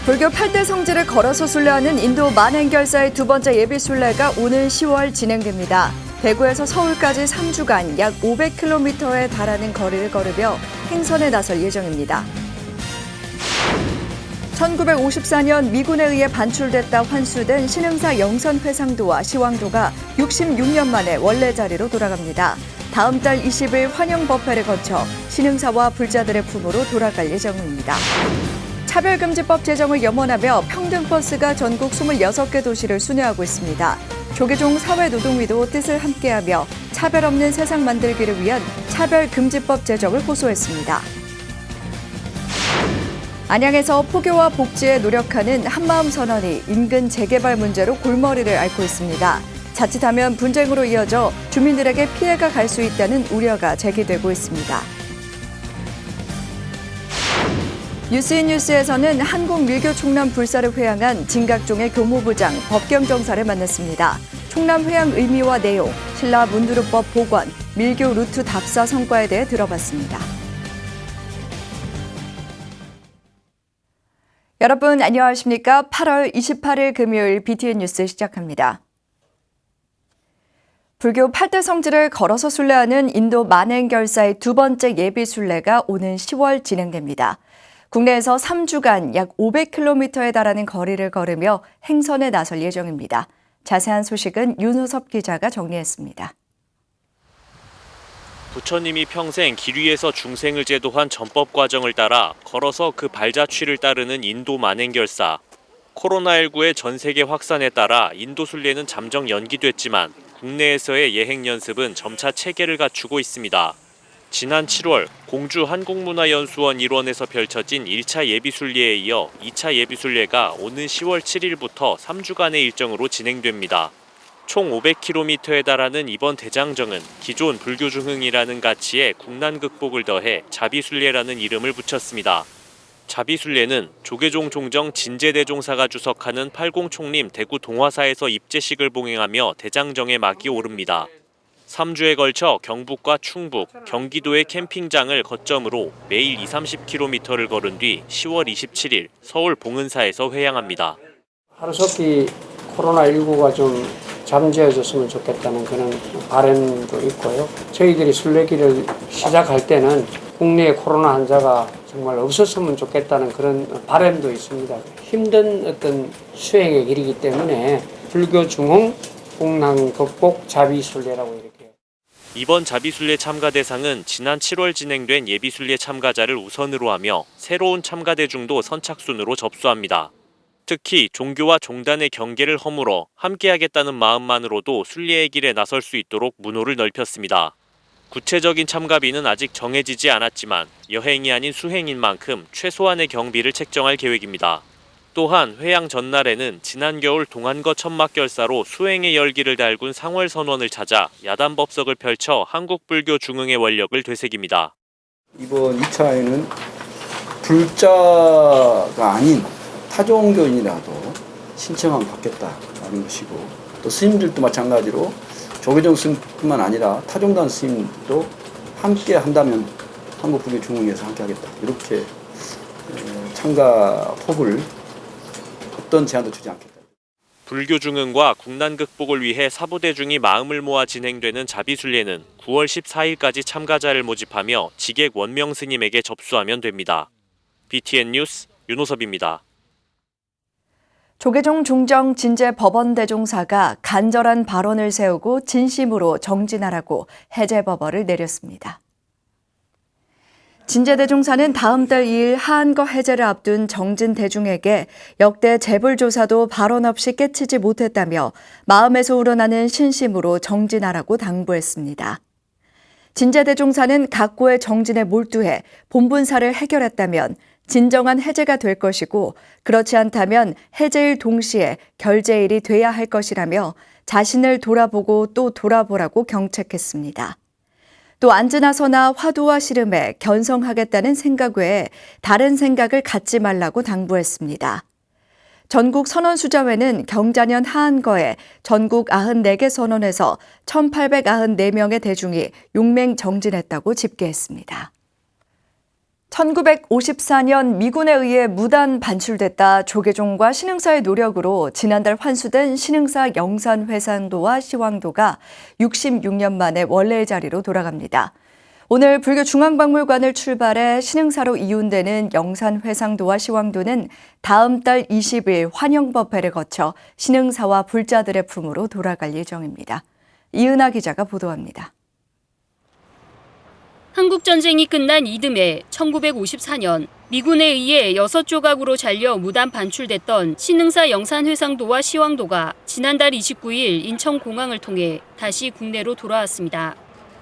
불교 8대 성지를 걸어서 순례하는 인도 만행결사의 두 번째 예비 순례가 오늘 10월 진행됩니다. 대구에서 서울까지 3주간 약 500km에 달하는 거리를 걸으며 행선에 나설 예정입니다. 1954년 미군에 의해 반출됐다 환수된 신흥사 영선회상도와 시황도가 66년 만에 원래 자리로 돌아갑니다. 다음 달 20일 환영법회를 거쳐 신흥사와 불자들의 품으로 돌아갈 예정입니다. 차별금지법 제정을 염원하며 평등버스가 전국 26개 도시를 순회하고 있습니다. 조계종 사회노동위도 뜻을 함께하며 차별 없는 세상 만들기를 위한 차별금지법 제정을 호소했습니다. 안양에서 포교와 복지에 노력하는 한마음선언이 인근 재개발 문제로 골머리를 앓고 있습니다. 자칫하면 분쟁으로 이어져 주민들에게 피해가 갈 수 있다는 우려가 제기되고 있습니다. 뉴스인 뉴스에서는 한국밀교 총남 불사를 회양한 진각종의 교무부장 법경정사를 만났습니다. 총남 회양 의미와 내용, 신라 문두루법 복원, 밀교 루트 답사 성과에 대해 들어봤습니다. 여러분 안녕하십니까? 8월 28일 금요일 BTN 뉴스 시작합니다. 불교 8대 성지를 걸어서 순례하는 인도 만행결사의 두 번째 예비 순례가 오는 10월 진행됩니다. 국내에서 3주간 약 500km에 달하는 거리를 걸으며 행선에 나설 예정입니다. 자세한 소식은 윤호섭 기자가 정리했습니다. 부처님이 평생 길 위에서 중생을 제도한 전법 과정을 따라 걸어서 그 발자취를 따르는 인도 만행결사. 코로나19의 전 세계 확산에 따라 인도 순례는 잠정 연기됐지만 국내에서의 예행 연습은 점차 체계를 갖추고 있습니다. 지난 7월 공주 한국문화연수원 일원에서 펼쳐진 1차 예비순례에 이어 2차 예비순례가 오는 10월 7일부터 3주간의 일정으로 진행됩니다. 총 500km에 달하는 이번 대장정은 기존 불교중흥이라는 가치에 국난 극복을 더해 자비순례라는 이름을 붙였습니다. 자비순례는 조계종 종정 진제대종사가 주석하는 팔공총림 대구 동화사에서 입제식을 봉행하며 대장정의 막이 오릅니다. 3주에 걸쳐 경북과 충북, 경기도의 캠핑장을 거점으로 매일 20-30km를 걸은 뒤 10월 27일 서울 봉은사에서 회양합니다. 하루속히 코로나19가 좀 잠재워졌으면 좋겠다는 그런 바람도 있고요. 저희들이 순례길을 시작할 때는 국내에 코로나 환자가 정말 없었으면 좋겠다는 그런 바람도 있습니다. 힘든 어떤 수행의 길이기 때문에 불교 중흥, 국난 극복, 자비순례라고 이렇게. 이번 자비순례 참가 대상은 지난 7월 진행된 예비순례 참가자를 우선으로 하며 새로운 참가대 중도 선착순으로 접수합니다. 특히 종교와 종단의 경계를 허물어 함께하겠다는 마음만으로도 순례의 길에 나설 수 있도록 문호를 넓혔습니다. 구체적인 참가비는 아직 정해지지 않았지만 여행이 아닌 수행인 만큼 최소한의 경비를 책정할 계획입니다. 또한 회양 전날에는 지난 겨울 동안거 천막결사로 수행의 열기를 달군 상월선원을 찾아 야단법석을 펼쳐 한국불교 중흥의 원력을 되새깁니다. 이번 2차에는 불자가 아닌 타종교인이라도 신청하면 받겠다라는 것이고, 또 스님들도 마찬가지로 조계종 스님뿐만 아니라 타종단 스님도 함께 한다면 한국불교 중흥에서 함께 하겠다, 이렇게 참가 폭을 어떤 제한도 주지 않겠다. 불교 중흥과 국난 극복을 위해 사부대중이 마음을 모아 진행되는 자비순례는 9월 14일까지 참가자를 모집하며 지객 원명 스님에게 접수하면 됩니다. BTN 뉴스 윤호섭입니다. 조계종 중정 진제 법원대종사가 간절한 발언을 세우고 진심으로 정진하라고 해제법어를 내렸습니다. 진제대종사는 다음 달 2일 하한거 해제를 앞둔 정진 대중에게 역대 재불조사도 발언 없이 깨치지 못했다며 마음에서 우러나는 신심으로 정진하라고 당부했습니다. 진제대종사는 각고의 정진에 몰두해 본분사를 해결했다면 진정한 해제가 될 것이고, 그렇지 않다면 해제일 동시에 결제일이 돼야 할 것이라며 자신을 돌아보고 또 돌아보라고 경책했습니다. 또 안즈나서나 화두와 씨름에 견성하겠다는 생각 외에 다른 생각을 갖지 말라고 당부했습니다. 전국 선원수자회는 경자년 하한거에 전국 94개 선원에서 1,894명의 대중이 용맹 정진했다고 집계했습니다. 1954년 미군에 의해 무단 반출됐다 조계종과 신흥사의 노력으로 지난달 환수된 신흥사 영산회상도와 시황도가 66년 만에 원래의 자리로 돌아갑니다. 오늘 불교중앙박물관을 출발해 신흥사로 이운되는 영산회상도와 시황도는 다음 달 20일 환영법회를 거쳐 신흥사와 불자들의 품으로 돌아갈 예정입니다. 이은하 기자가 보도합니다. 한국전쟁이 끝난 이듬해 1954년 미군에 의해 6조각으로 잘려 무단 반출됐던 신흥사 영산회상도와 시황도가 지난달 29일 인천공항을 통해 다시 국내로 돌아왔습니다.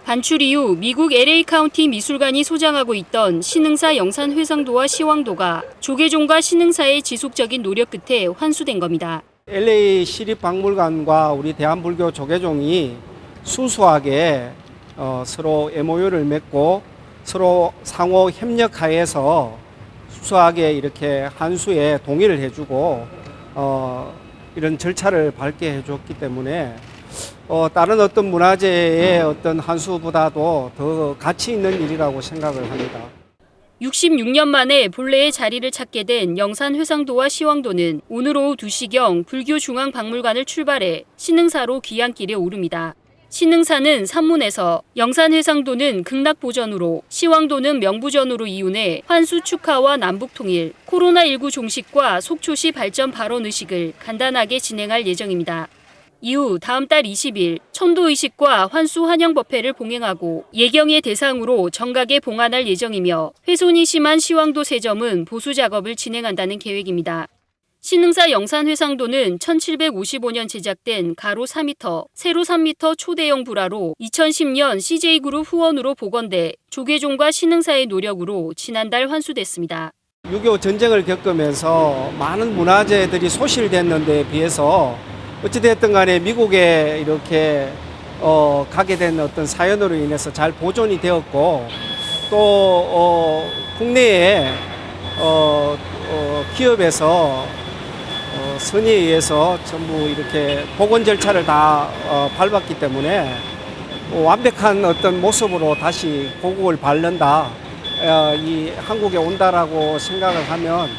반출 이후 미국 LA 카운티 미술관이 소장하고 있던 신흥사 영산회상도와 시황도가 조계종과 신흥사의 지속적인 노력 끝에 환수된 겁니다. LA 시립박물관과 우리 대한불교 조계종이 수수하게 서로 MOU를 맺고 서로 상호 협력하에서 수수하게 이렇게 환수에 동의를 해주고 이런 절차를 밟게 해줬기 때문에 다른 어떤 문화재의 어떤 환수보다도 더 가치 있는 일이라고 생각을 합니다. 66년 만에 본래의 자리를 찾게 된 영산회상도와 시황도는 오늘 오후 2시경 불교중앙박물관을 출발해 신흥사로 귀향길에 오릅니다. 신흥사는 산문에서 영산회상도는 극락보전으로 시황도는 명부전으로 이운해 환수 축하와 남북통일, 코로나19 종식과 속초시 발전 발언 의식을 간단하게 진행할 예정입니다. 이후 다음 달 20일 천도의식과 환수 환영법회를 봉행하고 예경의 대상으로 정각에 봉안할 예정이며 훼손이 심한 시황도 3점은 보수 작업을 진행한다는 계획입니다. 신흥사 영산회상도는 1755년 제작된 가로 4m, 세로 3m 초대형 불화로 2010년 CJ그룹 후원으로 복원돼 조계종과 신흥사의 노력으로 지난달 환수됐습니다. 6.25 전쟁을 겪으면서 많은 문화재들이 소실됐는 데 비해서 어찌됐든 간에 미국에 이렇게 가게 된 어떤 사연으로 인해서 잘 보존이 되었고 또 국내에 기업에서 선의에 의해서 전부 이렇게 복원 절차를 다 밟았기 때문에 완벽한 어떤 모습으로 다시 고국을 밟는다, 이 한국에 온다라고 생각을 하면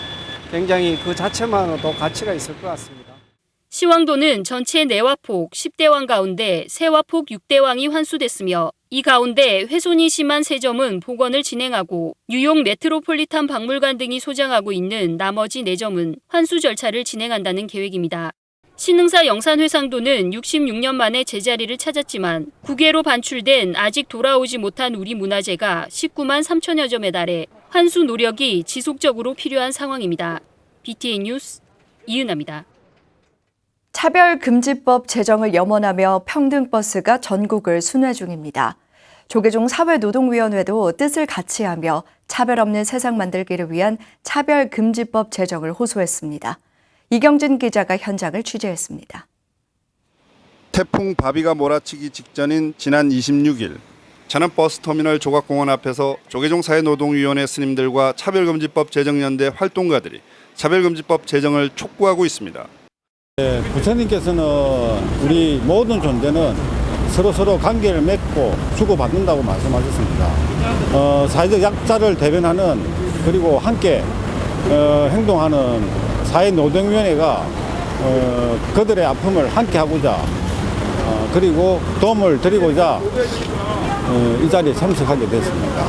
굉장히 그 자체만으로도 가치가 있을 것 같습니다. 시황도는 전체 4화폭 10대왕 가운데 3화폭 6대왕이 환수됐으며 이 가운데 훼손이 심한 3점은 복원을 진행하고 뉴욕 메트로폴리탄 박물관 등이 소장하고 있는 나머지 4점은 환수 절차를 진행한다는 계획입니다. 신흥사 영산회상도는 66년 만에 제자리를 찾았지만 국외로 반출된 아직 돌아오지 못한 우리 문화재가 19만 3천여 점에 달해 환수 노력이 지속적으로 필요한 상황입니다. BTN 뉴스 이은하입니다. 차별금지법 제정을 염원하며 평등버스가 전국을 순회 중입니다. 조계종 사회노동위원회도 뜻을 같이 하며 차별 없는 세상 만들기를 위한 차별금지법 제정을 호소했습니다. 이경진 기자가 현장을 취재했습니다. 태풍 바비가 몰아치기 직전인 지난 26일 천안 버스터미널 조각공원 앞에서 조계종 사회노동위원회 스님들과 차별금지법 제정연대 활동가들이 차별금지법 제정을 촉구하고 있습니다. 부처님께서는 우리 모든 존재는 서로 관계를 맺고 주고받는다고 말씀하셨습니다. 사회적 약자를 대변하는 그리고 함께 행동하는 사회노동위원회가 그들의 아픔을 함께 하고자 그리고 도움을 드리고자 이 자리에 참석하게 됐습니다.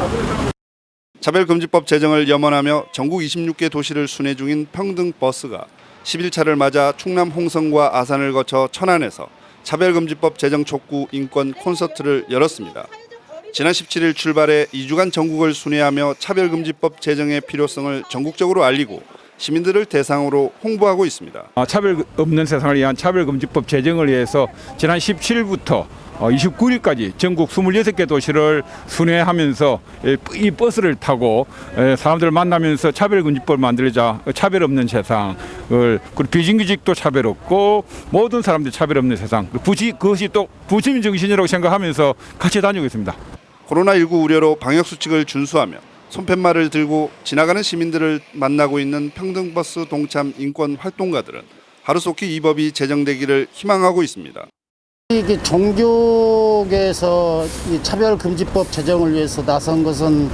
차별금지법 제정을 염원하며 전국 26개 도시를 순회 중인 평등버스가 11차를 맞아 충남 홍성과 아산을 거쳐 천안에서 차별금지법 제정 촉구 인권 콘서트를 열었습니다. 지난 17일 출발해 2주간 전국을 순회하며 차별금지법 제정의 필요성을 전국적으로 알리고 시민들을 대상으로 홍보하고 있습니다. 차별 없는 세상을 위한 차별금지법 제정을 위해서 지난 17일부터 29일까지 전국 26개 도시를 순회하면서 이 버스를 타고 사람들을 만나면서 차별금지법을 만들자 차별 없는 세상을, 그리고 비정규직도 차별 없고 모든 사람들이 차별 없는 세상, 그것이 또 부처님 정신이라고 생각하면서 같이 다니고 있습니다. 코로나19 우려로 방역수칙을 준수하며 손팻말을 들고 지나가는 시민들을 만나고 있는 평등버스 동참 인권 활동가들은 하루속히 이 법이 제정되기를 희망하고 있습니다. 이게 종교계에서 이 차별금지법 제정을 위해서 나선 것은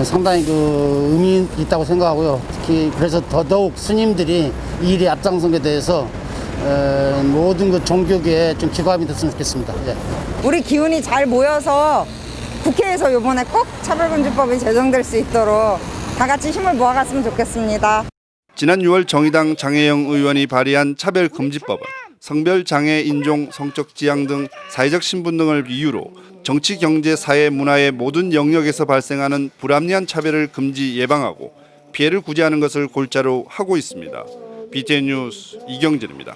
상당히 그 의미 있다고 생각하고요. 특히 그래서 더더욱 스님들이 이 일에 앞장선 게 대해서 모든 그 종교계에 좀 기감이 됐으면 좋겠습니다. 예. 우리 기운이 잘 모여서 국회에서 이번에 꼭 차별금지법이 제정될 수 있도록 다 같이 힘을 모아갔으면 좋겠습니다. 지난 6월 정의당 장혜영 의원이 발의한 차별금지법은 성별, 장애, 인종, 성적 지향 등 사회적 신분 등을 이유로 정치, 경제, 사회, 문화의 모든 영역에서 발생하는 불합리한 차별을 금지 예방하고 피해를 구제하는 것을 골자로 하고 있습니다. BTN 뉴스 이경진입니다.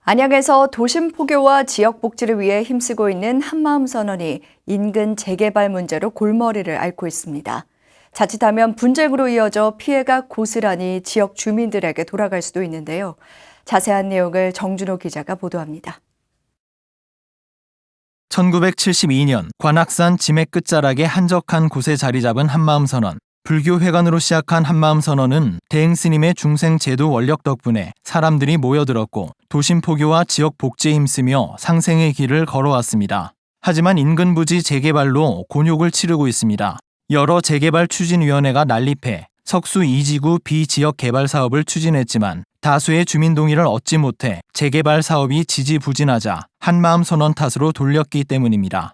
안양에서 도심 포교와 지역 복지를 위해 힘쓰고 있는 한마음선언이 인근 재개발 문제로 골머리를 앓고 있습니다. 자칫하면 분쟁으로 이어져 피해가 고스란히 지역 주민들에게 돌아갈 수도 있는데요. 자세한 내용을 정준호 기자가 보도합니다. 1972년 관악산 지맥 끝자락의 한적한 곳에 자리 잡은 한마음선언. 불교 회관으로 시작한 한마음선언은 대행스님의 중생제도 원력 덕분에 사람들이 모여들었고 도심 포교와 지역 복지에 힘쓰며 상생의 길을 걸어왔습니다. 하지만 인근 부지 재개발로 곤욕을 치르고 있습니다. 여러 재개발 추진위원회가 난립해 석수 2지구 비지역 개발 사업을 추진했지만 다수의 주민 동의를 얻지 못해 재개발 사업이 지지부진하자 한마음 선언 탓으로 돌렸기 때문입니다.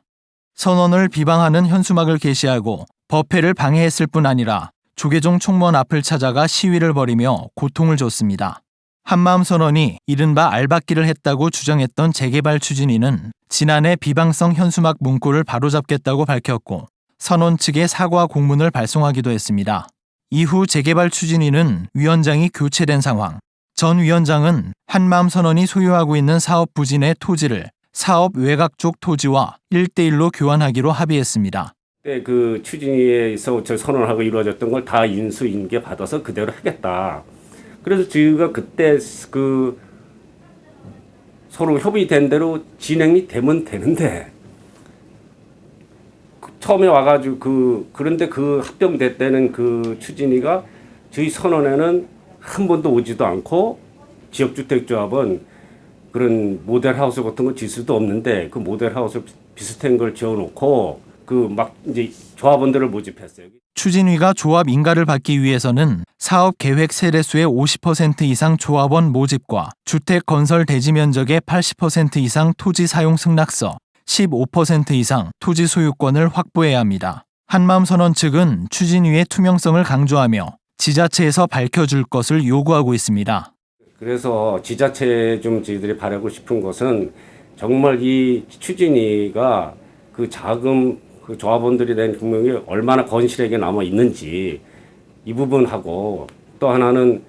선언을 비방하는 현수막을 게시하고 법회를 방해했을 뿐 아니라 조계종 총무원 앞을 찾아가 시위를 벌이며 고통을 줬습니다. 한마음 선언이 이른바 알박기를 했다고 주장했던 재개발 추진위는 지난해 비방성 현수막 문구를 바로잡겠다고 밝혔고 선언 측에 사과 공문을 발송하기도 했습니다. 이후 재개발 추진위는 위원장이 교체된 상황. 전 위원장은 한마음 선언이 소유하고 있는 사업 부지 내 토지를 사업 외곽 쪽 토지와 1대1로 교환하기로 합의했습니다. 그때 그 추진위에서 저 선언하고 이루어졌던 걸 다 인수인계 받아서 그대로 하겠다. 그래서 저희가 그때 그 서로 협의된 대로 진행이 되면 되는데 처음에 와가지고 그런데 그 합병될 때는 그 추진위가 저희 선언에는 한 번도 오지도 않고 지역주택조합은 그런 모델하우스 같은 거 질 수도 없는데 그 모델하우스 비슷한 걸 지어놓고 그 막 이제 조합원들을 모집했어요. 추진위가 조합 인가를 받기 위해서는 사업 계획 세대수의 50% 이상 조합원 모집과 주택 건설 대지 면적의 80% 이상 토지 사용 승낙서, 15% 이상 토지 소유권을 확보해야 합니다. 한마음선언 측은 추진위의 투명성을 강조하며 지자체에서 밝혀줄 것을 요구하고 있습니다. 그래서 지자체에 좀 저희들이 바라고 싶은 것은 정말 이 추진위가 그 자금 그 조합원들이 된 분명히 얼마나 건실하게 남아 있는지 이 부분하고 또 하나는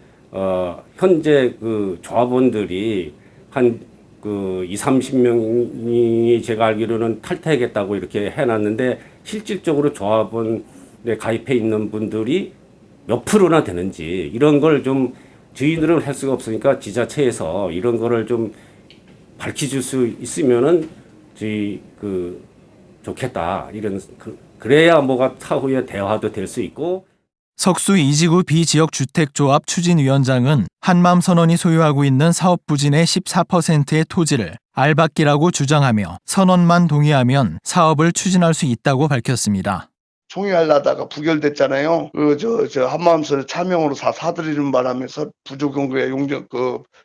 현재 그 조합원들이 한 그 20-30명이 제가 알기로는 탈퇴하겠다고 이렇게 해놨는데 실질적으로 조합원에 가입해 있는 분들이 몇 프로나 되는지 이런 걸 좀 저희들은 할 수가 없으니까 지자체에서 이런 거를 좀 밝혀줄 수 있으면은 저희 그 좋겠다. 이런 그래야 뭐가 차후에 대화도 될 수 있고. 석수 2지구 비지역주택조합 추진위원장은 한마음 선언이 소유하고 있는 사업 부지 내 14%의 토지를 알박기라고 주장하며 선언만 동의하면 사업을 추진할 수 있다고 밝혔습니다. 총회하려다가 부결됐잖아요. 저 한마음선언 차명으로 사드리는 바람에 부조경구의 용적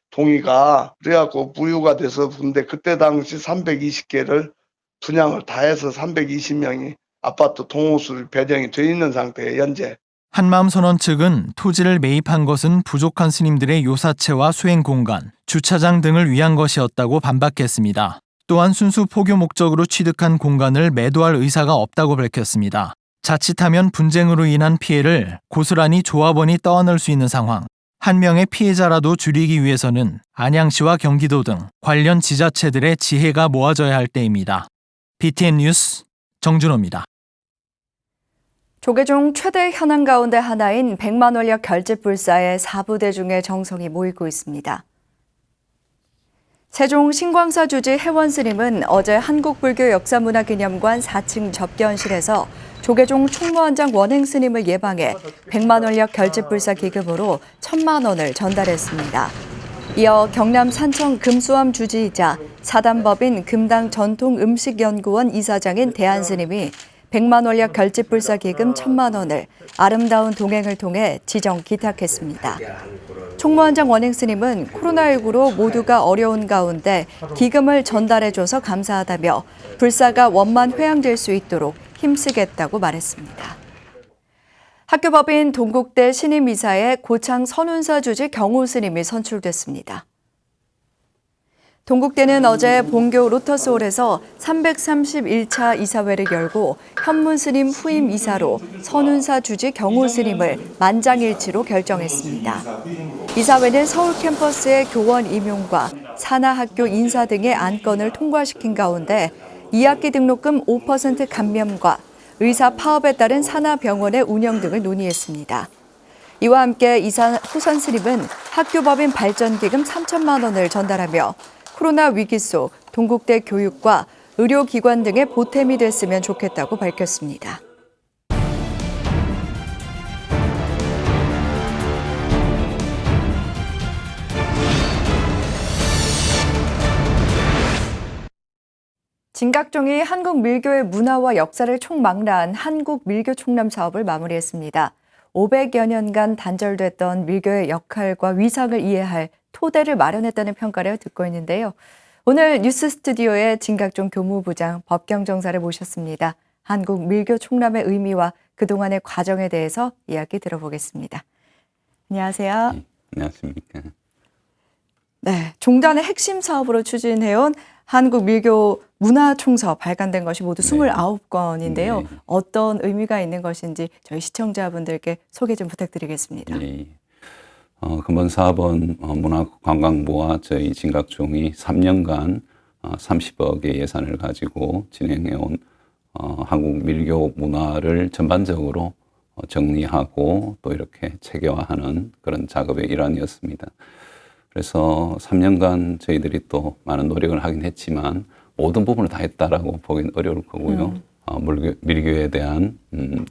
동의가 그래갖고 무효가 돼서 근데 그때 당시 320개를 분양을 다 해서 320명이 아파트 동호수를 배정이 돼 있는 상태에 현재. 한마음선언 측은 토지를 매입한 것은 부족한 스님들의 요사체와 수행 공간, 주차장 등을 위한 것이었다고 반박했습니다. 또한 순수 포교 목적으로 취득한 공간을 매도할 의사가 없다고 밝혔습니다. 자칫하면 분쟁으로 인한 피해를 고스란히 조합원이 떠안을 수 있는 상황. 한 명의 피해자라도 줄이기 위해서는 안양시와 경기도 등 관련 지자체들의 지혜가 모아져야 할 때입니다. BTN 뉴스 정준호입니다. 조계종 최대 현안 가운데 하나인 100만 원력 결집불사의 4부대 중에 정성이 모이고 있습니다. 세종 신광사 주지 혜원스님은 어제 한국불교역사문화기념관 4층 접견실에서 조계종 총무원장 원행스님을 예방해 100만 원력 결집불사 기금으로 1,000만 원을 전달했습니다. 이어 경남 산청 금수암 주지이자 사단법인 금당 전통음식연구원 이사장인 대한스님이 100만 원약 결집불사 기금 1,000만 원을 아름다운 동행을 통해 지정 기탁했습니다. 총무원장 원행 스님은 코로나19로 모두가 어려운 가운데 기금을 전달해줘서 감사하다며 불사가 원만 회항될 수 있도록 힘쓰겠다고 말했습니다. 학교법인 동국대 신임이사에 고창 선운사 주지 경호 스님이 선출됐습니다. 동국대는 어제 본교 로터스홀에서 331차 이사회를 열고 현문 스님 후임 이사로 선운사 주지 경호 스님을 만장일치로 결정했습니다. 이사회는 서울 캠퍼스의 교원 임용과 산하학교 인사 등의 안건을 통과시킨 가운데 2학기 등록금 5% 감면과 의사 파업에 따른 산하병원의 운영 등을 논의했습니다. 이와 함께 이사 후선 스님은 학교법인 발전기금 3천만 원을 전달하며 코로나 위기 속 동국대 교육과 의료기관 등의 보탬이 됐으면 좋겠다고 밝혔습니다. 진각종이 한국 밀교의 문화와 역사를 총망라한 한국 밀교 총람 사업을 마무리했습니다. 500여 년간 단절됐던 밀교의 역할과 위상을 이해할 토대를 마련했다는 평가를 듣고 있는데요. 오늘 뉴스 스튜디오에 진각종 교무부장 법경정사를 모셨습니다. 한국 밀교 총람의 의미와 그동안의 과정에 대해서 이야기 들어보겠습니다. 안녕하세요. 네, 안녕하십니까. 네, 종단의 핵심 사업으로 추진해온 한국 밀교 문화총서 발간된 것이 모두 29건인데요. 네. 어떤 의미가 있는 것인지 저희 시청자분들께 소개 좀 부탁드리겠습니다. 네. 근본 사업은 문화관광부와 저희 진각종이 3년간 30억의 예산을 가지고 진행해온 한국 밀교 문화를 전반적으로 정리하고 또 이렇게 체계화하는 그런 작업의 일환이었습니다. 그래서 3년간 저희들이 또 많은 노력을 하긴 했지만 모든 부분을 다 했다라고 보기는 어려울 거고요. 밀교에 대한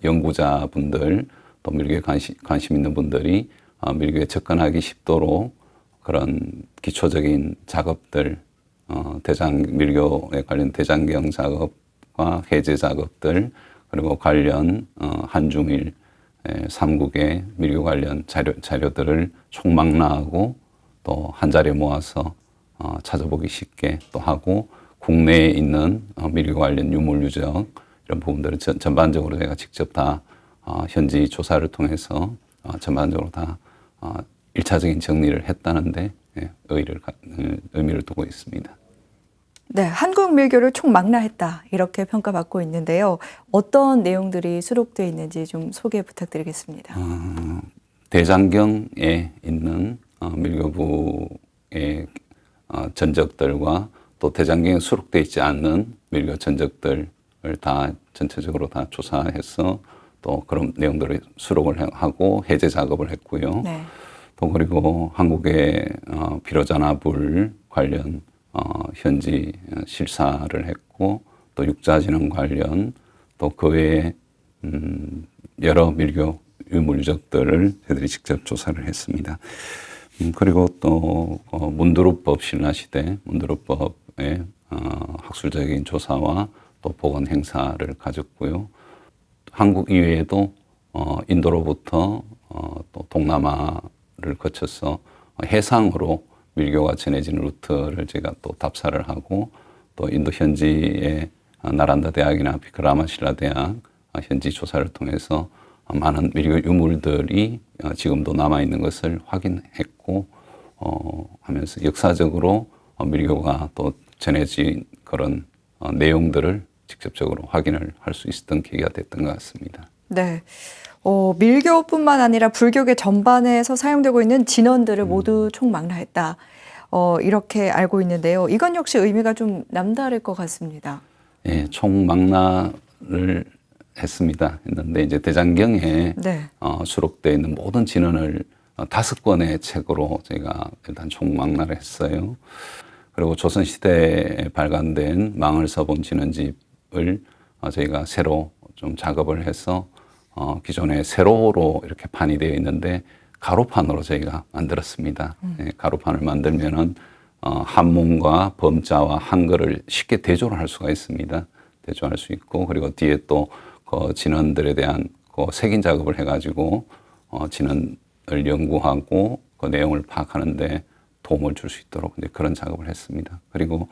연구자분들 또 밀교에 관심 있는 분들이 밀교에 접근하기 쉽도록 그런 기초적인 작업들, 밀교에 관련 대장경 작업과 해제 작업들, 그리고 관련 한중일 3국의 밀교 관련 자료들을 총망라하고 또 한 자리에 모아서 찾아보기 쉽게 또 하고 국내에 있는 밀교 관련 유물 유적 이런 부분들을 전반적으로 제가 직접 다 현지 조사를 통해서 전반적으로 다 1차적인 정리를 했다는데 의미를 두고 있습니다. 네, 한국 밀교를 총망라했다 이렇게 평가받고 있는데요. 어떤 내용들이 수록되어 있는지 좀 소개 부탁드리겠습니다. 대장경에 있는 밀교부의 전적들과 또 대장경에 수록되어 있지 않는 밀교 전적들을 다 전체적으로 다 조사해서 또 그런 내용들을 수록을 하고 해제 작업을 했고요. 네. 또 그리고 한국의 비로자나불 관련 현지 실사를 했고 또 육자진흥 관련 또 그 외에 여러 밀교 유물 유적들을 저희들이 직접 조사를 했습니다. 그리고 또 문두루법 신라시대 문두루법의 학술적인 조사와 또 복원 행사를 가졌고요. 한국 이외에도 인도로부터 또 동남아를 거쳐서 해상으로 밀교가 전해지는 루트를 제가 또 답사를 하고 또 인도 현지의 나란다 대학이나 비크라마실라 대학 현지 조사를 통해서 많은 밀교 유물들이 지금도 남아있는 것을 확인했고 하면서 역사적으로 밀교가 또 전해진 그런 내용들을 직접적으로 확인을 할 수 있었던 계기가 됐던 것 같습니다. 네, 밀교뿐만 아니라 불교계 전반에서 사용되고 있는 진원들을 모두 총망라했다. 이렇게 알고 있는데요. 이건 역시 의미가 좀 남다를 것 같습니다. 예, 총망라를 했는데 이제 대장경에 네. 수록되어 있는 모든 진원을 5권의 책으로 저희가 일단 총망라를 했어요. 그리고 조선시대에 발간된 망을서본 진원집을 저희가 새로 좀 작업을 해서 기존에 세로로 이렇게 판이 되어 있는데 가로판으로 저희가 만들었습니다. 네, 가로판을 만들면은 한문과 범자와 한글을 쉽게 대조를 할 수가 있습니다. 대조할 수 있고 그리고 뒤에 또 그 진원들에 대한 그 색인 작업을 해가지고 진원을 연구하고 그 내용을 파악하는데 도움을 줄 수 있도록 이제 그런 작업을 했습니다. 그리고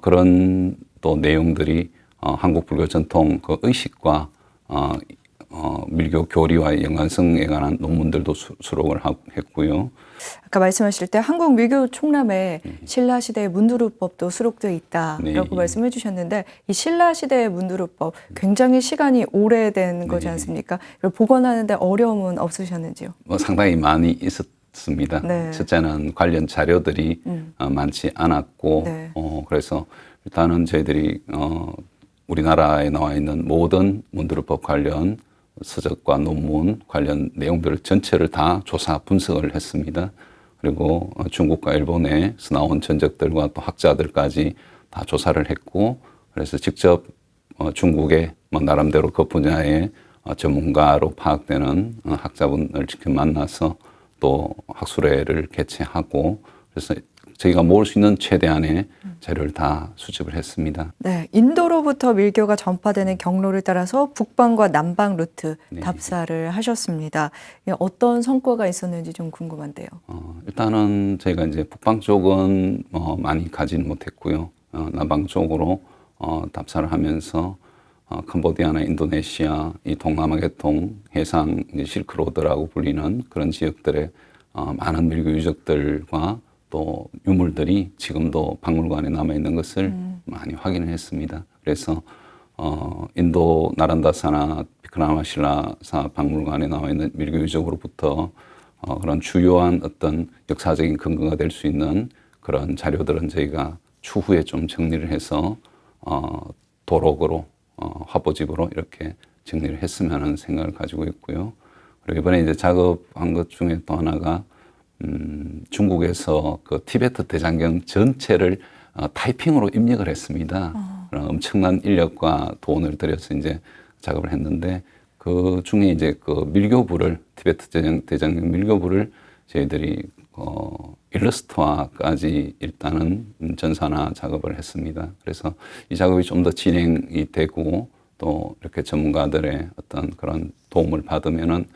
그런 또 내용들이 한국 불교 전통 그 의식과 밀교 교리와의 연관성에 관한 논문들도 수록을 했고요. 아까 말씀하실 때 한국 밀교 총람에 신라 시대의 문두루법도 수록되어 있다라고 네. 말씀해 주셨는데 이 신라 시대의 문두루법 굉장히 시간이 오래된 거지 않습니까? 이걸 복원하는데 어려움은 없으셨는지요? 상당히 많이 있었습니다. 네. 첫째는 관련 자료들이 많지 않았고 네. 그래서 일단은 저희들이 우리나라에 나와 있는 모든 문두루법 관련 서적과 논문 관련 내용들을 전체를 다 조사 분석을 했습니다. 그리고 중국과 일본에서 나온 전적들과 또 학자들까지 다 조사를 했고, 그래서 직접 중국의 나름대로 그 분야의 전문가로 파악되는 학자분을 직접 만나서 또 학술회를 개최하고, 그래서 저희가 모을 수 있는 최대한의 자료를 다 수집을 했습니다. 네, 인도로부터 밀교가 전파되는 경로를 따라서 북방과 남방 루트 답사를 하셨습니다. 어떤 성과가 있었는지 좀 궁금한데요. 일단은 저희가 이제 북방 쪽은 많이 가지는 못했고요. 남방 쪽으로 답사를 하면서 캄보디아나 인도네시아, 이 동남아 계통 해상 이제 실크로드라고 불리는 그런 지역들의 많은 밀교 유적들과 또 유물들이 지금도 박물관에 남아 있는 것을 많이 확인을 했습니다. 그래서 인도 나란다사나 비크라마실라사 박물관에 나와 있는 밀교 유적으로부터 그런 주요한 어떤 역사적인 근거가 될 수 있는 그런 자료들은 저희가 추후에 좀 정리를 해서 도록으로 화보집으로 이렇게 정리를 했으면 하는 생각을 가지고 있고요. 그리고 이번에 이제 작업한 것 중에 또 하나가 중국에서 그 티베트 대장경 전체를 타이핑으로 입력을 했습니다. 그런 엄청난 인력과 돈을 들여서 이제 작업을 했는데 그 중에 이제 그 밀교부를 티베트 대장경 밀교부를 저희들이 일러스트화까지 일단은 전산화 작업을 했습니다. 그래서 이 작업이 좀 더 진행이 되고 또 이렇게 전문가들의 어떤 그런 도움을 받으면은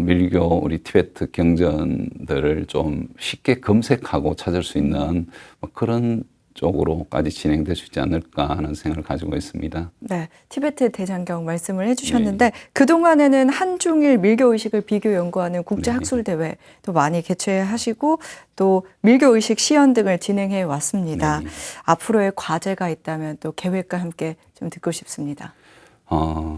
밀교 우리 티베트 경전들을 좀 쉽게 검색하고 찾을 수 있는 그런 쪽으로까지 진행될 수 있지 않을까 하는 생각을 가지고 있습니다. 네, 티베트 대장경 말씀을 해주셨는데 그동안에는 한중일 밀교의식을 비교 연구하는 국제학술대회도 많이 개최하시고 또 밀교의식 시연 등을 진행해 왔습니다. 앞으로의 과제가 있다면 또 계획과 함께 좀 듣고 싶습니다.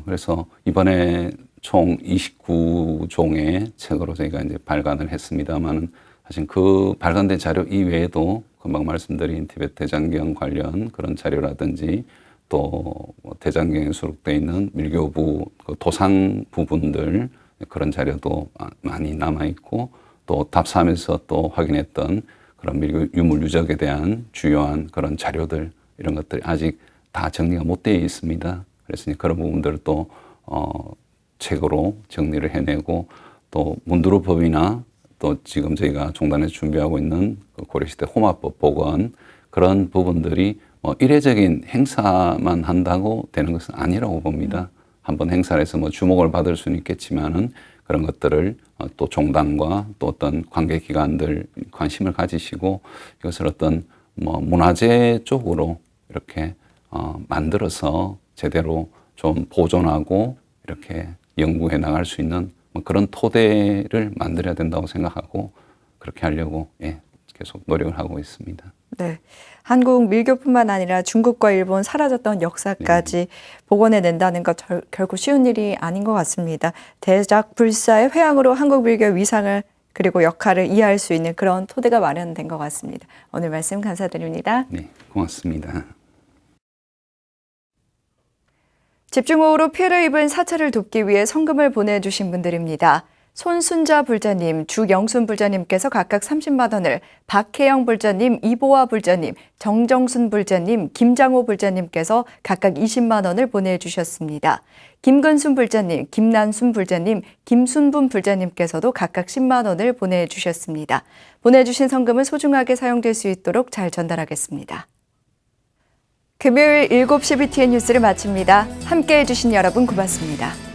그래서 이번에 총 29종의 책으로 저희가 이제 발간을 했습니다만은 사실 그 발간된 자료 이외에도 금방 말씀드린 티베트 대장경 관련 그런 자료라든지 또 대장경에 수록되어 있는 밀교부 그 도상 부분들 그런 자료도 많이 남아 있고 또 답사하면서 또 확인했던 그런 밀교 유물 유적에 대한 주요한 그런 자료들 이런 것들이 아직 다 정리가 못 되어 있습니다. 그래서 그런 부분들을 또 책으로 정리를 해내고 또 문두루법이나 또 지금 저희가 종단에서 준비하고 있는 고려시대 호마법 복원 그런 부분들이 일회적인 행사만 한다고 되는 것은 아니라고 봅니다. 한번 행사를 해서 주목을 받을 수는 있겠지만은 그런 것들을 또 종단과 또 어떤 관계기관들 관심을 가지시고 이것을 어떤 문화재 쪽으로 이렇게 만들어서 제대로 좀 보존하고 이렇게 연구해 나갈 수 있는 그런 토대를 만들어야 된다고 생각하고 그렇게 하려고 계속 노력을 하고 있습니다. 네, 한국 밀교뿐만 아니라 중국과 일본 사라졌던 역사까지 복원해낸다는 것 결코 쉬운 일이 아닌 것 같습니다. 대작 불사의 회양으로 한국 밀교의 위상을 그리고 역할을 이해할 수 있는 그런 토대가 마련된 것 같습니다. 오늘 말씀 감사드립니다. 네, 고맙습니다. 집중호우로 피해를 입은 사찰을 돕기 위해 성금을 보내주신 분들입니다. 손순자 불자님, 주영순 불자님께서 각각 30만 원을, 박혜영 불자님, 이보아 불자님, 정정순 불자님, 김장호 불자님께서 각각 20만 원을 보내주셨습니다. 김근순 불자님, 김난순 불자님, 김순분 불자님께서도 각각 10만 원을 보내주셨습니다. 보내주신 성금은 소중하게 사용될 수 있도록 잘 전달하겠습니다. 금요일 7시 BTN 뉴스를 마칩니다. 함께해 주신 여러분 고맙습니다.